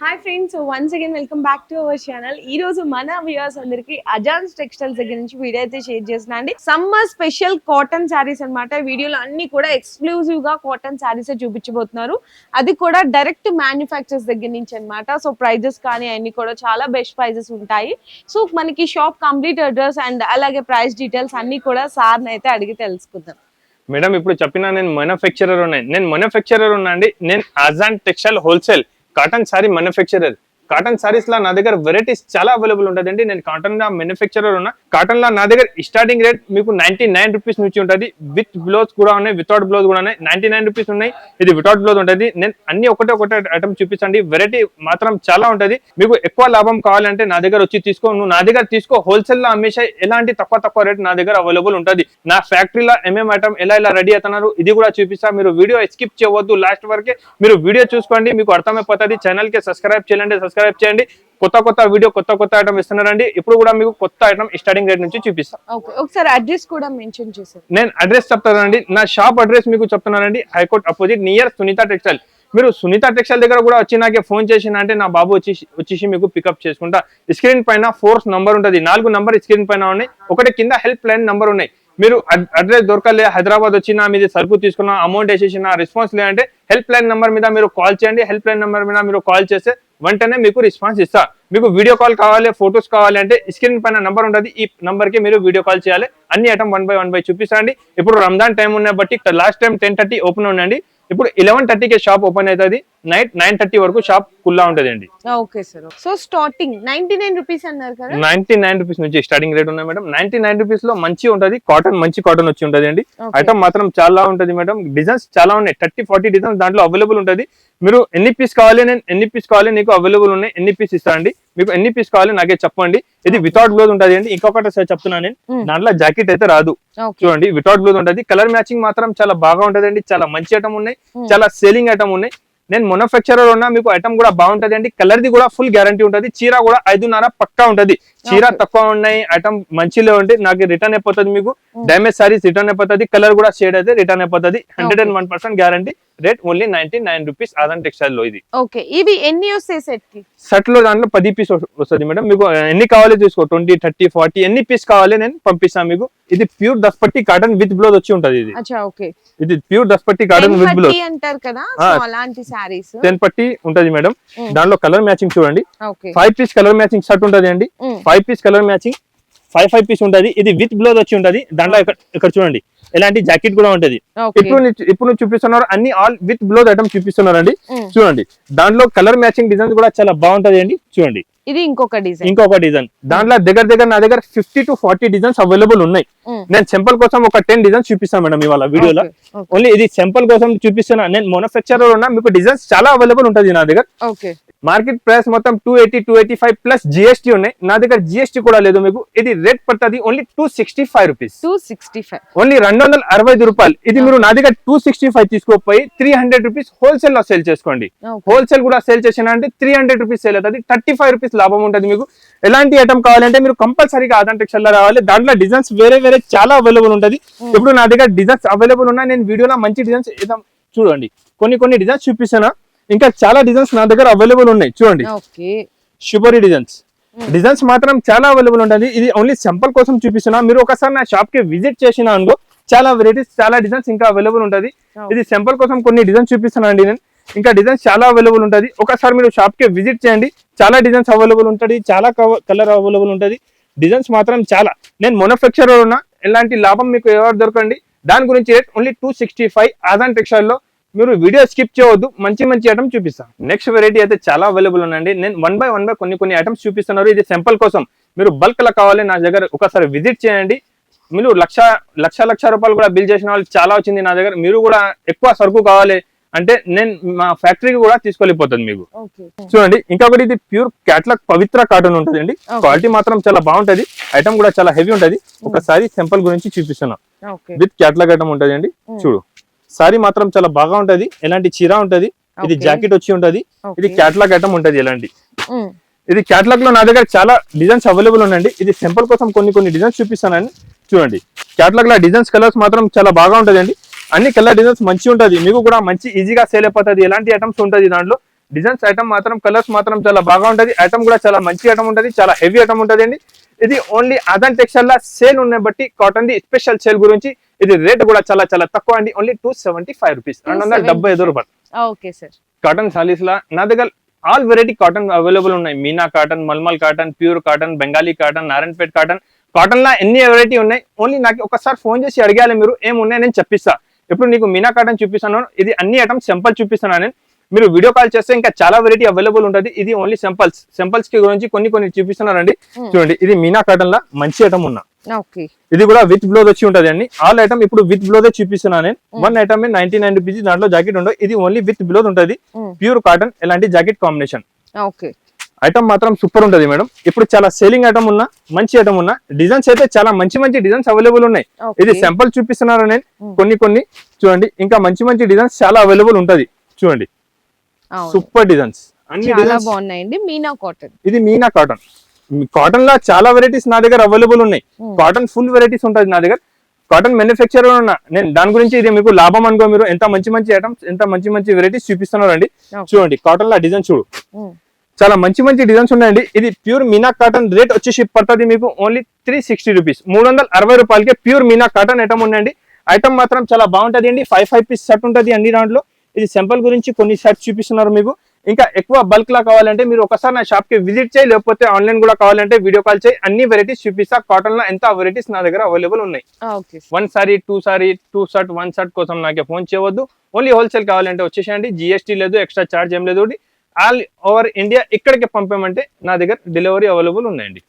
Hi friends, once again welcome back to our channel. ఈ రోజు మన వ్యూవర్స్ అందరికి అజాన్స్ టెక్స్టైల్స్ దగ్గర నుంచి వీడియో అయితే షేర్ చేస్తున్నా అండి. సమ్మర్ స్పెషల్ కాటన్ శారీస్ అన్నమాట. వీడియోలో అన్ని కూడా ఎక్స్క్లూజివ్ గా కాటన్ శారీస్ చూపించబోతున్నారు. అది కూడా డైరెక్ట్ మ్యానుఫ్యాక్చర్స్ దగ్గర నుంచి అన్నమాట. సో ప్రైజెస్ కానీ అన్ని కూడా చాలా బెస్ట్ ప్రైజెస్ ఉంటాయి. సో మనకి షాప్ కంప్లీట్ అడ్రస్ అండ్ అలాగే ప్రైస్ డీటెయిల్స్ అన్ని కూడా సార్ని అయితే అడిగి తెలుసుకుందాం. మేడం ఇప్పుడు చెప్పిన నేను మ్యానుఫ్యాక్చరర్ ఉన్నా అండి. నేను Azan textile wholesale cotton sari manufacturer. Cotton saris లా నా దగ్గర వెరైటీస్ చాలా అవైలబుల్ ఉంటుందండి. నేను కాటన్ లా మ్యానుఫ్యాక్చరర్ ఉన్నా. కాటన్ లా నా దగ్గర స్టార్టింగ్ రేట్ మీకు 99 రూపీస్ నుంచి ఉంటుంది. విత్ బ్లౌజ్ కూడా ఉన్నాయి, వితౌట్ బ్లౌజ్ కూడా ఉన్నాయి. 99 రూపీస్ ఉన్నాయి, ఇది వితౌట్ బ్లౌజ్ ఉంటుంది. నేను అన్ని ఒకటే ఐటమ్ చూపించండి. వెరైటీ మాత్రం చాలా ఉంటుంది. మీకు ఎక్కువ లాభం కావాలంటే నా దగ్గర వచ్చి తీసుకో. నువ్వు నా దగ్గర తీసుకో. హోల్సేల్ లో అమ్మేసా ఎలాంటి తక్కువ రేట్ నా దగ్గర అవైలబుల్ ఉంటుంది. నా ఫ్యాక్టరీలో ఐటమ్ ఎలా రెడీ అవుతున్నారు ఇది కూడా చూపిస్తా. మీరు వీడియో స్కిప్ చేయవద్దు, లాస్ట్ వరకే మీరు వీడియో చూసుకోండి, మీకు అర్థమైపోతుంది. ఛానల్ కి సబ్స్క్రైబ్ చేయండి. కొత్త వీడియో కొత్త ఐటమ్ ఇస్తున్నారండి. ఇప్పుడు కూడా మీకు కొత్త ఐటమ్ స్టార్టింగ్ రేట్ నుంచి చూపిస్తాను. ఒకసారి అడ్రస్ కూడా మెన్షన్ చేశారు. నేను అడ్రస్ చెప్తానండి. నా షాప్ అడ్రస్ మీకు చెప్తున్నానండి. High court opposite near Sunitha textile. మీరు సునీత టెక్స్టైల్ దగ్గర కూడా వచ్చి నాకే ఫోన్ చేసిన అంటే నా బాబు వచ్చేసి మీకు పికప్ చేసుకుంటా. స్క్రీన్ పైన 4 నంబర్ ఉంటుంది. 4 నంబర్ స్క్రీన్ పైన ఉన్నాయి. ఒకటి కింద హెల్ప్ లైన్ నంబర్ ఉన్నాయి. మీరు అడ్రస్ దొరకలే, హైదరాబాద్ వచ్చినా మీది సరుకు తీసుకున్నా, అమౌంట్ వేసేసిన రెస్పాన్స్ లేదంటే హెల్ప్ లైన్ నంబర్ మీద మీరు కాల్ చేయండి. హెల్ప్ లైన్ నంబర్ మీద మీరు కాల్ చేస్తే వెంటనే మీకు రెస్పాన్స్ ఇస్తా. మీకు వీడియో కాల్ కావాలి, ఫొటోస్ కావాలి అంటే స్క్రీన్ పైన నంబర్ ఉంటుంది. ఈ నంబర్ కి మీరు వీడియో కాల్ చేయాలి. అన్ని ఐటమ్ 1 బై 1 చూపిస్తాండి. ఇప్పుడు రంజాన్ టైం ఉన్న బట్టి లాస్ట్ టైం 10:30 ఓపెన్ ఉండండి. ఇప్పుడు 11:30కి షాప్ ఓపెన్ అవుతుంది. నైట్ 9:30 వరకు షాప్ కుల్లా ఉంటుంది అండి. Okay sir. So starting 99 rupees అన్నారు కదా. 99 రూపీస్ నుంచి స్టార్టింగ్ రేట్ ఉన్నాయి మేడం. 99 రూపీస్ లో మంచి ఉంటది. మంచి కాటన్ వచ్చి ఉంటది అండి. ఐటమ్ మాత్రం చాలా ఉంటది మేడం. డిజైన్స్ చాలా ఉన్నాయి. 30-40 డిజైన్స్ దాంట్లో అవైలబుల్ ఉంటది. మీరు ఎన్ని పీస్ కావాలి, నేను ఎన్ని పీస్ కావాలి నీకు అవైలబుల్ ఉన్నాయి. ఎన్ని పీస్ ఇస్తా అండి. మీకు ఎన్ని పీస్ కావాలి నాకే చెప్పండి. ఇది వితౌట్ బ్లౌజ్ ఉంటది అండి. ఇంకొకటి చెప్తున్నాను నేను, దాంట్లో జాకెట్ అయితే రాదు. చూడండి వితౌట్ బ్లౌజ్ ఉంటది. కలర్ మ్యాచింగ్ మాత్రం చాలా బాగా ఉంటది అండి. చాలా మంచి ఐటమ్ ఉన్నాయి, చాలా సేలింగ్ ఐటమ్ ఉన్నాయి. నేను మ్యానుఫ్యాక్చరర్ ఉన్నా. మీకు ఐటమ్ కూడా బాగుంటది అండి. కలర్ ది కూడా ఫుల్ గ్యారంటీ ఉంటది. చీర కూడా 5.5 పక్కా ఉంటది. చీర తక్కువ ఉన్నాయి, ఐటమ్ మంచిలో ఉంటే నాకు రిటర్న్ అయిపోతుంది. మీకు డ్యామేజ్ సారీస్ రిటర్న్ అయిపోతుంది. కలర్ కూడా షేడ్ అయితే రిటర్న్ అయిపోతుంది. 101% guarantee. Rate only 99 rupees Azan textile లో. ఇది ఓకే. ఇవి ఎన్ని వస్తాయి సెట్ కి? సెట్ లో దాంట్లో 10 పీస్ వస్తుంది మేడం. మీకు ఎన్ని కావాలి తీసుకో. 20, 30, 40 ఎన్ని పీస్ కావాలి నేను పంపిస్తాను మీకు. ఇది ప్యూర్ దస్పట్టి కాటన్ విత్ బ్లౌజ్ వచ్చి ఉంటది. ఇది ఇది ప్యూర్ దస్పట్టి కాటన్ విత్ బ్లౌజ్ అంటారు కదా, అలాంటి సారీస్ 10 పట్టి ఉంటది మేడం. దాంట్లో కలర్ మ్యాచింగ్ చూడండి. 5 పీస్ కలర్ మ్యాచింగ్ షర్ట్ ఉంటది అండి. 5 పీస్ కలర్ మ్యాచింగ్ 5 పీస్ ఉంటది. ఇది విత్ బ్లౌజ్ వచ్చి ఉంటది. దాంట్లో ఇక్కడ చూడండి ఎలాంటి జాకెట్ కూడా ఉంటది. ఇప్పుడు చూపిస్తున్నారు అన్ని ఆల్ విత్ బ్లౌజ్ ఐటమ్ చూపిస్తున్నారు అండి. చూడండి దాంట్లో కలర్ మ్యాచింగ్ డిజైన్ కూడా చాలా బాగుంటది అండి. చూడండి ఇది ఇంకొక డిజైన్. దాంట్లో దగ్గర నా దగ్గర 50 to 40 డిజైన్స్ అవైలబుల్ ఉన్నాయి. నేను సింపుల్ కోసం ఒక 10 డిజైన్స్ చూపిస్తాను మేడం ఇవాళ వీడియోలో. ఓన్లీ ఇది సింపుల్ కోసం చూపిస్తున్నా. నేను మ్యానుఫ్యాక్చరర్ ఉన్నా. మీకు డిజైన్స్ చాలా అవైలబుల్ ఉంటుంది నా దగ్గర. మార్కెట్ ప్రైస్ మొత్తం 280, 285 ప్లస్ జిఎస్టీ ఉన్నాయి. నా దగ్గర జిఎస్టీ కూడా లేదు. మీకు ఇది రేట్ పడుతుంది ఓన్లీ 265 రూపీస్. ఓన్లీ 265 రూపాయలు. ఇది మీరు నా దగ్గర 265 తీసుకోపోయి 300 రూపీస్ హోల్సేల్ లో సేల్ చేసుకోండి. హోల్సేల్ కూడా సేల్ చేసిన అంటే 300 రూపీస్ సేల్ అవుతుంది. 35 రూపీస్ లాభం ఉంటుంది. మీకు ఎలాంటి ఐటమ్ కావాలంటే మీరు కంపల్సరీగా అజాన్ టెక్స్టైల్ లో రావాలి. దాంట్లో డిజైన్స్ వేరే చాలా అవైలబుల్ ఉంటుంది. ఇప్పుడు నా దగ్గర డిజైన్స్ అవైలబుల్ ఉన్నాయి. నేను వీడియోలో మంచి డిజైన్స్ చూడండి. కొన్ని డిజైన్స్ చూపిస్తాను. ఇంకా చాలా డిజైన్స్ నా దగ్గర అవైలబుల్ ఉన్నాయి. చూడండి షుబరీ డిజైన్స్ మాత్రం చాలా అవైలబుల్ ఉంటుంది. ఇది ఓన్లీ సింపుల్ కోసం చూపిస్తున్నా. మీరు ఒకసారి నా షాప్ కి విజిట్ చేసిన అనుకో చాలా వెరైటీస్, చాలా డిజైన్స్ ఇంకా అవైలబుల్ ఉంటుంది. ఇది సింపుల్ కోసం కొన్ని డిజైన్స్ చూపిస్తున్నాను అండి నేను. ఇంకా డిజైన్స్ చాలా అవైలబుల్ ఉంటుంది. ఒకసారి మీరు షాప్ కి విజిట్ చేయండి. చాలా డిజైన్స్ అవైలబుల్ ఉంటుంది. చాలా కలర్ అవైలబుల్ ఉంటుంది. డిజైన్స్ మాత్రం చాలా. నేను మ్యానుఫ్యాక్చరర్ ఉన్నా. ఎలాంటి లాభం మీకు ఎవరు దొరకండి. దాని గురించి రేట్ ఓన్లీ 265 అజాన్ టెక్స్టైల్ లో. మీరు వీడియో స్కిప్ చేయవద్దు. మంచి ఐటమ్ చూపిస్తాను. నెక్స్ట్ వెరైటీ అయితే చాలా అవైలబుల్ ఉందండి. నేను 1 బై 1 కొన్ని ఐటమ్స్ చూపిస్తున్నారు. ఇది సింపుల్ కోసం. మీరు బల్క్ లా కావాలి నా దగ్గర ఒకసారి విజిట్ చేయండి. మీరు లక్ష రూపాయలు కూడా బిల్ చేసిన వాళ్ళు చాలా వచ్చింది నా దగ్గర. మీరు కూడా ఎక్కువ సరుకు కావాలి అంటే నేను మా ఫ్యాక్టరీకి కూడా తీసుకెళ్ళిపోతుంది మీకు. చూడండి ఇంకొకటి ఇది ప్యూర్ క్యాట్లాగ్ పవిత్ర కాటన్ ఉంటుంది అండి. క్వాలిటీ మాత్రం చాలా బాగుంటది. ఐటమ్ కూడా చాలా హెవీ ఉంటది. ఒకసారి సింపుల్ గురించి చూపిస్తున్నా. విత్ క్యాట్లాగ్ ఐటమ్ ఉంటది అండి. చూడు సారీ మాత్రం చాలా బాగా ఉంటది. ఎలాంటి చీర ఉంటది. ఇది జాకెట్ వచ్చి ఉంటది. ఇది క్యాట్లాగ్ ఐటమ్ ఉంటది. ఎలాంటి ఇది క్యాట్లాగ్ లో నా దగ్గర చాలా డిజైన్స్ అవైలబుల్ ఉన్నాయండి. ఇది సింపుల్ కోసం కొన్ని డిజైన్స్ చూపిస్తానండి. చూడండి క్యాట్లాగ్ లో డిజైన్స్ కలర్స్ మాత్రం చాలా బాగా ఉంటది అండి. అన్ని కలర్ డిజైన్స్ మంచి ఉంటది. మీకు కూడా మంచి ఈజీగా సేల్ అయిపోతుంది. ఎలాంటి ఐటమ్స్ ఉంటది దాంట్లో డిజైన్స్ ఐటమ్ మాత్రం కలర్స్ మాత్రం చాలా బాగా ఉంటది. ఐటమ్ కూడా చాలా మంచి ఐటమ్ ఉంటది, చాలా హెవీ ఐటమ్ ఉంటది అండి. ఇది ఓన్లీ అదన్ టెక్స్టైల్ లా సేల్ ఉన్న బట్టి కాటన్ ది స్పెషల్ సేల్ గురించి ఇది రేట్ కూడా చాలా చాలా తక్కువ అండి. ఓన్లీ 275 రూపీస్, 275 రూపాయలు. Okay sir. కాటన్ సారీస్ లా నా దగ్గర ఆల్ వెరైటీ కాటన్ అవైలబుల్ ఉన్నాయి. Meena cotton, malmal cotton, pure cotton, Bengali cotton, Narayanpet cotton. Cotton లా ఎన్ని వెరైటీ ఉన్నాయి. ఓన్లీ నాకు ఒకసారి ఫోన్ చేసి అడిగాలి మీరు, ఏమున్నాయి నేను చెప్పిస్తా. ఇప్పుడు నీకు మీనా కాటన్ చూపిస్తాను, ఇది అన్ని ఐటమ్స్ సింపుల్ చూపిస్తాను నేను. మీరు వీడియో కాల్ చేస్తే ఇంకా చాలా వెరైటీ అవైలబుల్ ఉంటుంది. ఇది ఓన్లీ సింపుల్స్ కి గురించి కొన్ని చూపిస్తున్నారండి. చూడండి, ఇది మీనా కాటన్ లా మంచి ఐటమ్ ఉన్నా. ఇది కూడా విత్ బ్లౌజ్ వచ్చి ఉంటది అండి. ఆల్ ఐటమ్ ఇప్పుడు విత్ బ్లౌజ్ చూపిస్తున్నాను నేను. వన్ ఐటమ్ 99 రూపీస్, దాంట్లో జాకెట్ ఉండదు. ఇది ఓన్లీ విత్ బ్లౌజ్ ఉంటది, ప్యూర్ కాటన్, ఎలాంటి జాకెట్ కాంబినేషన్. ఐటమ్ మాత్రం సూపర్ ఉంటది మేడం. ఇప్పుడు చాలా సేలింగ్ ఐటమ్ ఉన్నా, మంచి ఐటమ్ ఉన్నా. డిజైన్స్ అయితే చాలా మంచి డిజైన్స్ అవైలబుల్ ఉన్నాయి. ఇది సింపుల్ చూపిస్తున్నాను నేను. కొన్ని చూడండి, ఇంకా మంచి డిజైన్స్ చాలా అవైలబుల్ ఉంటది. చూడండి, సూపర్ డిజైన్స్, అన్ని డిజైన్స్ బాగున్నాయండి. మీనా కాటన్, ఇది మీనా కాటన్. కాటన్ లా చాలా వెరైటీస్ నా దగ్గర అవైలబుల్ ఉన్నాయి. కాటన్ ఫుల్ వెరైటీస్ ఉంటది నా దగ్గర. కాటన్ మ్యానుఫ్యాక్చరర్ ఉన్నా నేను, దాని గురించి ఇది మీకు లాభం అనుకో. మీరు ఎంత మంచి ఐటమ్స్, ఎంత మంచి వెరైటీస్ చూపిస్తున్నారండి. చూడండి, కాటన్ లా డిజైన్ చూడు, చాలా మంచి డిజైన్స్ ఉన్నాయండి. ఇది ప్యూర్ మీనా కాటన్. రేట్ వచ్చేసి పడుతుంది మీకు ఓన్లీ 360 రూపీస్, 360 రూపాయలకి ప్యూర్ మీనా కాటన్ ఐటమ్ ఉందండి. ఐటమ్ మాత్రం చాలా బాగుంటది అండి. 5 పీస్ సెట్ ఉంటది అన్ని దాంట్లో. ఇది సింపుల్ గురించి కొన్ని సెట్స్ చూపిస్తున్నారు మీకు. ఇంకా ఎక్కువ బల్క్ లా కావాలంటే మీరు ఒకసారి నా షాప్ కి విజిట్ చేయి, లేకపోతే ఆన్లైన్ కూడా కావాలంటే వీడియో కాల్ చేయి. అన్ని వెరైటీస్ చూపిస్తా. కాటన్ లో ఎంత వెరైటీస్ నా దగ్గర అవైలబుల్ ఉన్నాయి. 1 సారీ 2 సారీ 2 షర్ట్ 1 షర్ట్ కోసం నాకే ఫోన్ చేయవద్దు. ఓన్లీ హోల్సేల్ కావాలంటే వచ్చేసేయండి. జిఎస్టీ లేదు, ఎక్స్ట్రా చార్జ్ ఏం లేదు. ఆల్ ఓవర్ ఇండియా ఇక్కడికి పంపామంటే నా దగ్గర డెలివరీ అవైలబుల్ ఉన్నాయండి.